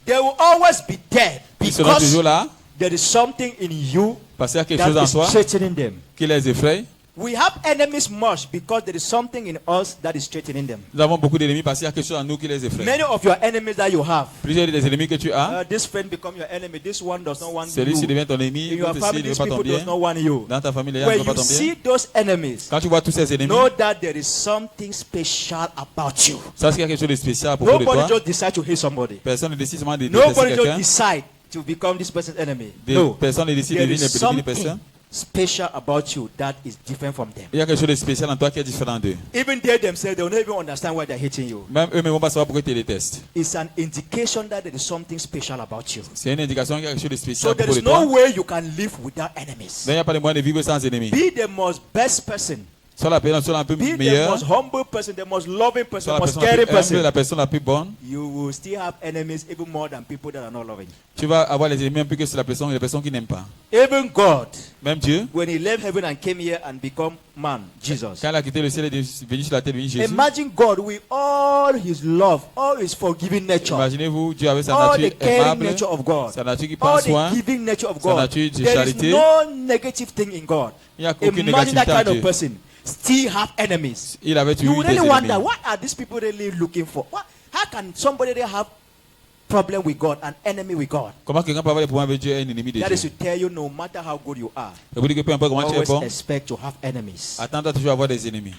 Speaker 1: They will always be there
Speaker 2: Ils seront toujours
Speaker 1: because
Speaker 2: là
Speaker 1: there is something in you
Speaker 2: parce qu'il y a quelque chose
Speaker 1: that
Speaker 2: en
Speaker 1: is
Speaker 2: soi
Speaker 1: strengthening them.
Speaker 2: qui les effraie.
Speaker 1: We have enemies much because there is something in us that is strengthening them.
Speaker 2: Nous avons beaucoup d'ennemis parce qu'il y a quelque chose en nous qui les effraie.
Speaker 1: Many of your enemies that you have,
Speaker 2: Plusieurs des ennemis que tu as,
Speaker 1: this friend become your enemy. This one does not want
Speaker 2: celui-ci
Speaker 1: you.
Speaker 2: devient ton ennemi,
Speaker 1: In your
Speaker 2: l'autre ci
Speaker 1: family,
Speaker 2: ne veut
Speaker 1: these
Speaker 2: pas ton
Speaker 1: people
Speaker 2: bien.
Speaker 1: does not want you.
Speaker 2: Dans ta famille, les gens ne
Speaker 1: When
Speaker 2: veulent pas
Speaker 1: you
Speaker 2: ton bien.
Speaker 1: see those enemies,
Speaker 2: Quand tu vois tous ces ennemis,
Speaker 1: know that there is something special about you.
Speaker 2: sache qu'il y a quelque chose de spécial à propos de
Speaker 1: Nobody
Speaker 2: toi.
Speaker 1: just decide to hate somebody.
Speaker 2: Personne ne décide seulement de détester
Speaker 1: Nobody just
Speaker 2: quelqu'un.
Speaker 1: decide to become this person's enemy.
Speaker 2: Des-
Speaker 1: No.
Speaker 2: Personne ne décide de
Speaker 1: There
Speaker 2: devenir
Speaker 1: is
Speaker 2: l'ennemi de
Speaker 1: something
Speaker 2: personne.
Speaker 1: special about you that is different from them.
Speaker 2: Il y a quelque chose de spécial en toi qui est différent d'eux.
Speaker 1: Even they themselves, they will not even understand why they're hating you.
Speaker 2: Même eux ne vont pas savoir pourquoi ils te détestent.
Speaker 1: It's an indication that there is something special about you.
Speaker 2: C'est une indication qu'il y a quelque chose de
Speaker 1: So
Speaker 2: spécial à
Speaker 1: there
Speaker 2: propos
Speaker 1: is
Speaker 2: de toi.
Speaker 1: no way you can live without enemies.
Speaker 2: Donc il n'y a pas de moyen de vivre sans ennemis.
Speaker 1: Be the most best person.
Speaker 2: Sois la personne un peu
Speaker 1: Be the
Speaker 2: meilleure,
Speaker 1: most humble person, the most loving person,
Speaker 2: sois la
Speaker 1: most
Speaker 2: personne la
Speaker 1: caring
Speaker 2: plus humble,
Speaker 1: person.
Speaker 2: la personne la plus bonne.
Speaker 1: You will still have enemies even more than people that are not loving.
Speaker 2: Tu vas avoir les ennemis un peu que sur les personnes qui n'aiment pas.
Speaker 1: Even God,
Speaker 2: Même Dieu,
Speaker 1: when he left heaven and came here and become man, Jesus.
Speaker 2: quand il a quitté le ciel et est venu sur la terre, devenu Jésus.
Speaker 1: Imagine God with all his love, all his forgiving nature,
Speaker 2: Imaginez-vous Dieu avec sa
Speaker 1: all the
Speaker 2: nature
Speaker 1: caring
Speaker 2: aimable,
Speaker 1: nature of God,
Speaker 2: sa nature qui prend
Speaker 1: all
Speaker 2: soin.
Speaker 1: the giving nature of
Speaker 2: sa
Speaker 1: God.
Speaker 2: nature de
Speaker 1: There is
Speaker 2: charité.
Speaker 1: no negative thing in God.
Speaker 2: Il n'y a aucune
Speaker 1: Imagine that
Speaker 2: négativité en
Speaker 1: kind of
Speaker 2: Dieu.
Speaker 1: person still have enemies.
Speaker 2: Il avait
Speaker 1: You
Speaker 2: tué des
Speaker 1: really wonder,
Speaker 2: ennemis.
Speaker 1: what are these people really looking for? How can somebody really have problem with God, an enemy with God?
Speaker 2: Comment quelqu'un peut avoir des problèmes avec Dieu et un ennemi de
Speaker 1: That is
Speaker 2: Dieu?
Speaker 1: to tell you, no matter how good you are,
Speaker 2: Ça veut dire que peu importe comment tu es
Speaker 1: always
Speaker 2: bon,
Speaker 1: expect to have enemies.
Speaker 2: attends-toi toujours à avoir des ennemis.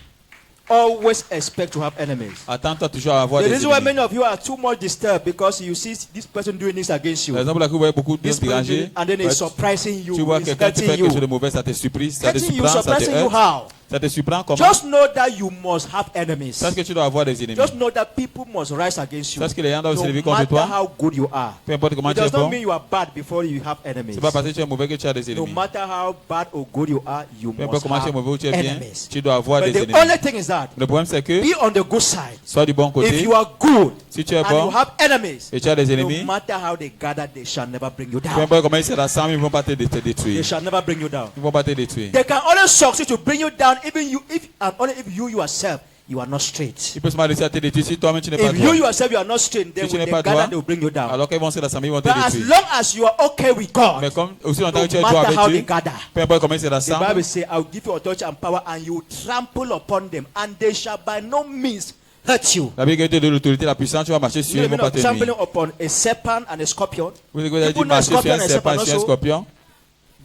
Speaker 1: always expect to have enemies.
Speaker 2: Attends-toi toujours à avoir
Speaker 1: The
Speaker 2: des
Speaker 1: reason why
Speaker 2: ennemis.
Speaker 1: many of you are too much disturbed because you see this person doing this against you.
Speaker 2: Par exemple, là, vous voyez beaucoup de
Speaker 1: This
Speaker 2: gens
Speaker 1: person
Speaker 2: dérangés.
Speaker 1: and then
Speaker 2: Ouais,
Speaker 1: it's surprising you.
Speaker 2: tu vois
Speaker 1: It's
Speaker 2: quelqu'un qui fait
Speaker 1: hurting
Speaker 2: quelque chose
Speaker 1: you.
Speaker 2: de mauvais, ça te surprise, ça te
Speaker 1: Hurting you,
Speaker 2: surprend, ça te
Speaker 1: surprising you
Speaker 2: heurte.
Speaker 1: how?
Speaker 2: Ça te surprend comment?
Speaker 1: Just know that you must have enemies.
Speaker 2: Sache que tu dois avoir des ennemis.
Speaker 1: Just know that people must rise against you.
Speaker 2: Sache que les gens doivent
Speaker 1: No
Speaker 2: se lever contre
Speaker 1: matter
Speaker 2: toi.
Speaker 1: how good you are.
Speaker 2: Peu importe comment
Speaker 1: It
Speaker 2: tu es
Speaker 1: does not
Speaker 2: bon.
Speaker 1: mean you are bad before you have enemies.
Speaker 2: C'est pas parce que tu es mauvais que tu as des
Speaker 1: No
Speaker 2: ennemis.
Speaker 1: matter how bad or good you are, you
Speaker 2: Peu importe
Speaker 1: must
Speaker 2: comment tu es
Speaker 1: have
Speaker 2: mauvais ou tu es bien,
Speaker 1: enemies.
Speaker 2: tu dois avoir
Speaker 1: But
Speaker 2: des
Speaker 1: the
Speaker 2: ennemis.
Speaker 1: only thing is that
Speaker 2: Le problème c'est que
Speaker 1: be on the good side.
Speaker 2: sois du bon
Speaker 1: If
Speaker 2: côté.
Speaker 1: you are good
Speaker 2: Si tu es
Speaker 1: and you
Speaker 2: bon
Speaker 1: have enemies,
Speaker 2: et tu as des
Speaker 1: no
Speaker 2: ennemis,
Speaker 1: matter how they gather, they shall never bring you
Speaker 2: peu
Speaker 1: down.
Speaker 2: importe comment ils se rassemblent, ils vont pas te
Speaker 1: They
Speaker 2: détruire.
Speaker 1: shall never bring you down.
Speaker 2: Ils vont pas te détruire.
Speaker 1: They can only succeed to bring you down, even you, if and only if you yourself you are not straight.
Speaker 2: Ils peuvent seulement réussir à te détruire si toi-même tu n'es pas
Speaker 1: If you
Speaker 2: droit.
Speaker 1: yourself you are not straight, then
Speaker 2: Si tu
Speaker 1: when
Speaker 2: n'es
Speaker 1: they
Speaker 2: pas
Speaker 1: gather,
Speaker 2: droit,
Speaker 1: they will bring you down.
Speaker 2: Alors qu'ils vont se rassembler, ils vont te
Speaker 1: But as
Speaker 2: détruire.
Speaker 1: long as you are okay with God,
Speaker 2: Mais comme aussi longtemps
Speaker 1: no
Speaker 2: que tu es droit
Speaker 1: matter
Speaker 2: avec
Speaker 1: how they
Speaker 2: Dieu,
Speaker 1: gather,
Speaker 2: peu importe comment ils se
Speaker 1: the
Speaker 2: rassemblent,
Speaker 1: Bible says, "I will give you authority and power, and you will trample upon them, and they shall by no means hurt you."
Speaker 2: la Bible te donne l'autorité, la puissance, tu vas marcher sur
Speaker 1: You
Speaker 2: eux,
Speaker 1: know
Speaker 2: ils
Speaker 1: the
Speaker 2: vont
Speaker 1: meaning
Speaker 2: pas
Speaker 1: of
Speaker 2: te
Speaker 1: trampling
Speaker 2: nuire.
Speaker 1: upon a serpent and a scorpion.
Speaker 2: Vous avez dit
Speaker 1: People know
Speaker 2: marcher sur
Speaker 1: scorpion
Speaker 2: un
Speaker 1: and
Speaker 2: serpent,
Speaker 1: serpent
Speaker 2: sur un
Speaker 1: also.
Speaker 2: scorpion.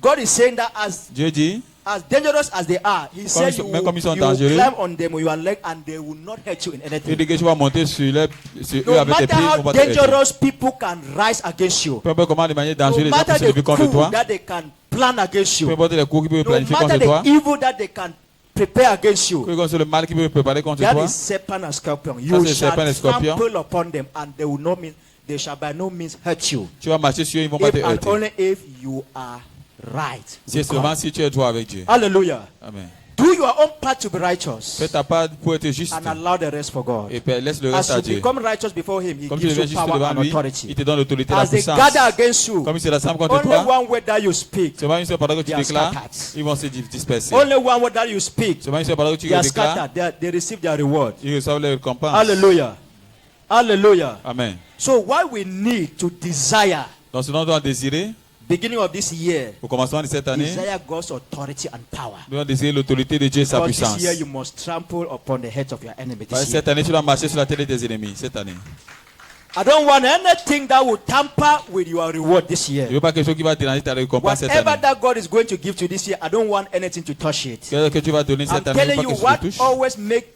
Speaker 1: God is saying that
Speaker 2: Dieu dit,
Speaker 1: as dangerous as they are, He said you
Speaker 2: même comme ils sont
Speaker 1: will
Speaker 2: dangereux,
Speaker 1: climb on them with your leg, and they will not hurt you in
Speaker 2: il
Speaker 1: anything.
Speaker 2: dit que tu vas monter sur eux
Speaker 1: No
Speaker 2: avec tes
Speaker 1: matter
Speaker 2: pieds, ils vont
Speaker 1: how
Speaker 2: pas te heurter.
Speaker 1: dangerous people can rise against you,
Speaker 2: Peu importe comment de manière
Speaker 1: no
Speaker 2: dangereuse les gens peuvent
Speaker 1: matter
Speaker 2: se lever
Speaker 1: the
Speaker 2: contre
Speaker 1: coup
Speaker 2: toi,
Speaker 1: that they can plan against
Speaker 2: peu
Speaker 1: you,
Speaker 2: importe les coups qu'ils peuvent
Speaker 1: no
Speaker 2: planifier contre
Speaker 1: matter
Speaker 2: toi,
Speaker 1: the evil that they can prepare against you,
Speaker 2: peu importe le mal qu'ils peuvent préparer contre
Speaker 1: that
Speaker 2: toi,
Speaker 1: is serpent and scorpion.
Speaker 2: Ça,
Speaker 1: You
Speaker 2: c'est
Speaker 1: shall
Speaker 2: serpent et scorpion.
Speaker 1: trample upon them, and they will not mean they shall by no means hurt you.
Speaker 2: tu vas marcher sur eux, ils vont pas
Speaker 1: If
Speaker 2: te
Speaker 1: and
Speaker 2: heurter.
Speaker 1: only if you are right.
Speaker 2: C'est
Speaker 1: with
Speaker 2: seulement
Speaker 1: God.
Speaker 2: si tu es droit avec Dieu.
Speaker 1: Hallelujah.
Speaker 2: Amen.
Speaker 1: Do your own part to be righteous,
Speaker 2: Fais ta part pour être juste
Speaker 1: and allow the rest for God.
Speaker 2: et puis laisse le reste
Speaker 1: As
Speaker 2: à
Speaker 1: you
Speaker 2: Dieu.
Speaker 1: become righteous before Him, He
Speaker 2: Comme tu
Speaker 1: gives
Speaker 2: deviens
Speaker 1: you
Speaker 2: juste
Speaker 1: power
Speaker 2: devant
Speaker 1: and
Speaker 2: lui,
Speaker 1: authority.
Speaker 2: il te donne l'autorité et la
Speaker 1: As they
Speaker 2: puissance.
Speaker 1: gather against you,
Speaker 2: Comme ils se rassemblent contre
Speaker 1: only
Speaker 2: toi,
Speaker 1: one word that you speak,
Speaker 2: seulement une seule parole que tu
Speaker 1: They are
Speaker 2: déclares,
Speaker 1: scattered.
Speaker 2: ils vont se disperser.
Speaker 1: only one word that you speak,
Speaker 2: Seulement une seule parole que tu
Speaker 1: they are
Speaker 2: déclares,
Speaker 1: scattered. They receive their reward.
Speaker 2: ils reçoivent les récompenses.
Speaker 1: Hallelujah. Hallelujah.
Speaker 2: Amen.
Speaker 1: So what we need to desire,
Speaker 2: Donc ce dont on doit désirer,
Speaker 1: beginning of this year,
Speaker 2: au commencement de cette année,
Speaker 1: desire God's authority and power.
Speaker 2: nous devons désirer l'autorité de Dieu et sa
Speaker 1: Because
Speaker 2: puissance.
Speaker 1: this year you must trample upon the heads of your enemy.
Speaker 2: Parce
Speaker 1: This
Speaker 2: que
Speaker 1: year.
Speaker 2: cette année, tu dois marcher sur la tête de tes ennemis. Cette année.
Speaker 1: I don't want anything that will tamper with your reward this
Speaker 2: Je ne
Speaker 1: year.
Speaker 2: veux pas quelque chose qui va déranger ta récompense cette
Speaker 1: Whatever
Speaker 2: année.
Speaker 1: that God is going to give to you this year, I don't want anything to touch it.
Speaker 2: Qu'est-ce que tu vas donner
Speaker 1: I'm
Speaker 2: cette année, je
Speaker 1: telling
Speaker 2: veux
Speaker 1: you
Speaker 2: pas que
Speaker 1: what
Speaker 2: tu le touches.
Speaker 1: always make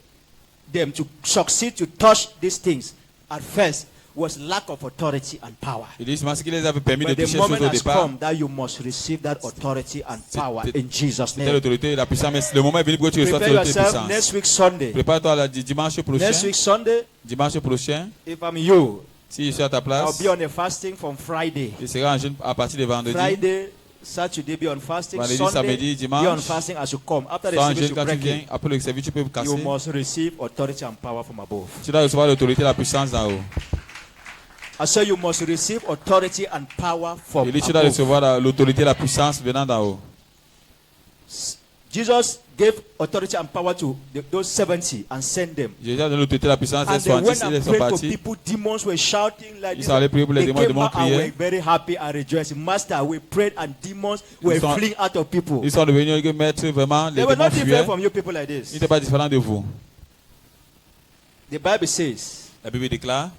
Speaker 1: them to succeed to touch these things at first was lack of authority and power.
Speaker 2: Il dit, ce qui les avait permis de
Speaker 1: But the
Speaker 2: toucher choses
Speaker 1: moment
Speaker 2: au
Speaker 1: has
Speaker 2: départ,
Speaker 1: come that you must receive that authority and power in Jesus'
Speaker 2: c'était
Speaker 1: name.
Speaker 2: l'autorité et la puissance. Mais le moment est venu pour que tu reçoives
Speaker 1: Prepare
Speaker 2: l'autorité et la
Speaker 1: yourself
Speaker 2: puissance.
Speaker 1: next week Sunday.
Speaker 2: Prépare-toi dimanche
Speaker 1: Next
Speaker 2: prochain.
Speaker 1: week Sunday,
Speaker 2: Dimanche prochain,
Speaker 1: if I'm you,
Speaker 2: si je suis à ta
Speaker 1: I'll
Speaker 2: place,
Speaker 1: be on a fasting from Friday.
Speaker 2: je serai en jeûne à partir de vendredi.
Speaker 1: Friday, Saturday be on fasting.
Speaker 2: Vendredi,
Speaker 1: Sunday
Speaker 2: samedi,
Speaker 1: be on
Speaker 2: dimanche.
Speaker 1: fasting as you come. After the
Speaker 2: Sois en
Speaker 1: service
Speaker 2: jeûne
Speaker 1: you
Speaker 2: quand tu
Speaker 1: break
Speaker 2: viens.
Speaker 1: it.
Speaker 2: Après le service, tu peux
Speaker 1: You
Speaker 2: casser.
Speaker 1: must receive authority and power from above.
Speaker 2: Tu dois recevoir l'autorité et la puissance d'en haut.
Speaker 1: I say you must receive authority and power from
Speaker 2: Il dit, tu dois
Speaker 1: above.
Speaker 2: recevoir l'autorité et la puissance venant d'en haut.
Speaker 1: Jesus gave authority and power to those 70 and sent them.
Speaker 2: Jésus a donné l'autorité et la puissance
Speaker 1: And
Speaker 2: des
Speaker 1: they went
Speaker 2: 66
Speaker 1: and
Speaker 2: ils sont
Speaker 1: prayed for
Speaker 2: partis.
Speaker 1: people. Demons were shouting like
Speaker 2: Ils
Speaker 1: this.
Speaker 2: sont allés prier pour les
Speaker 1: They
Speaker 2: démons, les
Speaker 1: came
Speaker 2: démons
Speaker 1: out and were
Speaker 2: criaient.
Speaker 1: very happy and rejoicing. Master, we prayed and demons were
Speaker 2: Ils sont-
Speaker 1: fleeing out of people.
Speaker 2: Ils sont devenus les maîtres, vraiment, les
Speaker 1: They were
Speaker 2: démons
Speaker 1: not different
Speaker 2: fuyaient.
Speaker 1: from you people like
Speaker 2: Ils
Speaker 1: this.
Speaker 2: n'étaient pas différents de vous.
Speaker 1: The Bible says,
Speaker 2: La Bible déclare,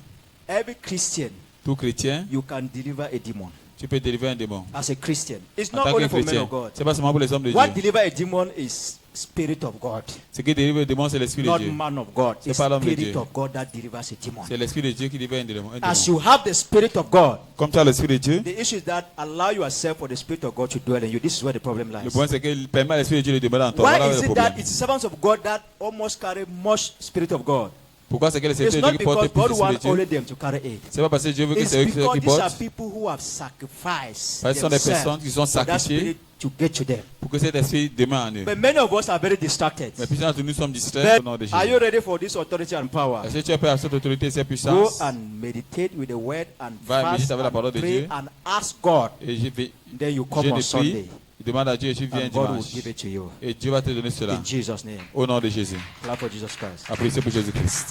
Speaker 1: every Christian,
Speaker 2: tout chrétien,
Speaker 1: you can deliver a demon.
Speaker 2: tu peux délivrer un démon.
Speaker 1: As a Christian. It's
Speaker 2: En
Speaker 1: not
Speaker 2: tant
Speaker 1: only
Speaker 2: que
Speaker 1: for men
Speaker 2: chrétien,
Speaker 1: of God.
Speaker 2: c'est pas seulement pour les hommes de
Speaker 1: What
Speaker 2: Dieu.
Speaker 1: deliver a demon is Spirit of God.
Speaker 2: Ce qui délivre le démon, c'est l'Esprit de
Speaker 1: Not
Speaker 2: Dieu.
Speaker 1: man of God.
Speaker 2: C'est
Speaker 1: It's
Speaker 2: pas l'homme de
Speaker 1: Spirit
Speaker 2: Dieu.
Speaker 1: of God that delivers a demon.
Speaker 2: C'est l'Esprit de Dieu qui délivre un démon.
Speaker 1: As you have the Spirit of God,
Speaker 2: Comme tu as l'Esprit de Dieu,
Speaker 1: the issue is that allow yourself for the Spirit of God to dwell in you. This is where the problem
Speaker 2: le
Speaker 1: lies.
Speaker 2: point c'est qu'il permet à l'Esprit de Dieu de demeurer en toi. Voilà
Speaker 1: Why is
Speaker 2: le
Speaker 1: it that
Speaker 2: problème.
Speaker 1: it's servants of God that almost carry much Spirit of God?
Speaker 2: Pourquoi c'est que l'Esprit
Speaker 1: It's
Speaker 2: de
Speaker 1: not
Speaker 2: Dieu qui porte
Speaker 1: because
Speaker 2: plus
Speaker 1: God
Speaker 2: l'Esprit
Speaker 1: wants
Speaker 2: de Dieu?
Speaker 1: only them to carry it.
Speaker 2: C'est pas parce que Dieu veut que
Speaker 1: It's
Speaker 2: c'est eux qui
Speaker 1: because these are
Speaker 2: portent.
Speaker 1: people who have sacrificed
Speaker 2: Parce que ce sont des
Speaker 1: themselves
Speaker 2: personnes qui sont
Speaker 1: for that
Speaker 2: sacrifiées
Speaker 1: Spirit to get to them.
Speaker 2: pour que cet Esprit demeure en eux.
Speaker 1: But many of us are very distracted.
Speaker 2: Mais plusieurs d'entre nous sommes distraits au nom de
Speaker 1: But are you
Speaker 2: Jésus.
Speaker 1: ready for this authority and power?
Speaker 2: Est-ce que tu es prêt à cette autorité et cette
Speaker 1: Go
Speaker 2: puissance?
Speaker 1: and meditate with the word and
Speaker 2: Va
Speaker 1: fast
Speaker 2: méditer avec la parole
Speaker 1: and
Speaker 2: de
Speaker 1: pray
Speaker 2: Dieu.
Speaker 1: and ask God.
Speaker 2: Et je vais,
Speaker 1: Then you come
Speaker 2: je
Speaker 1: on
Speaker 2: le
Speaker 1: Sunday
Speaker 2: prie, demande à Dieu et tu viens
Speaker 1: and God will
Speaker 2: dimanche.
Speaker 1: give it to you.
Speaker 2: Et Dieu va te donner cela.
Speaker 1: In Jesus' name.
Speaker 2: Au nom de Jésus.
Speaker 1: Clap for Jesus Christ.
Speaker 2: Applaudissez pour Jésus-Christ.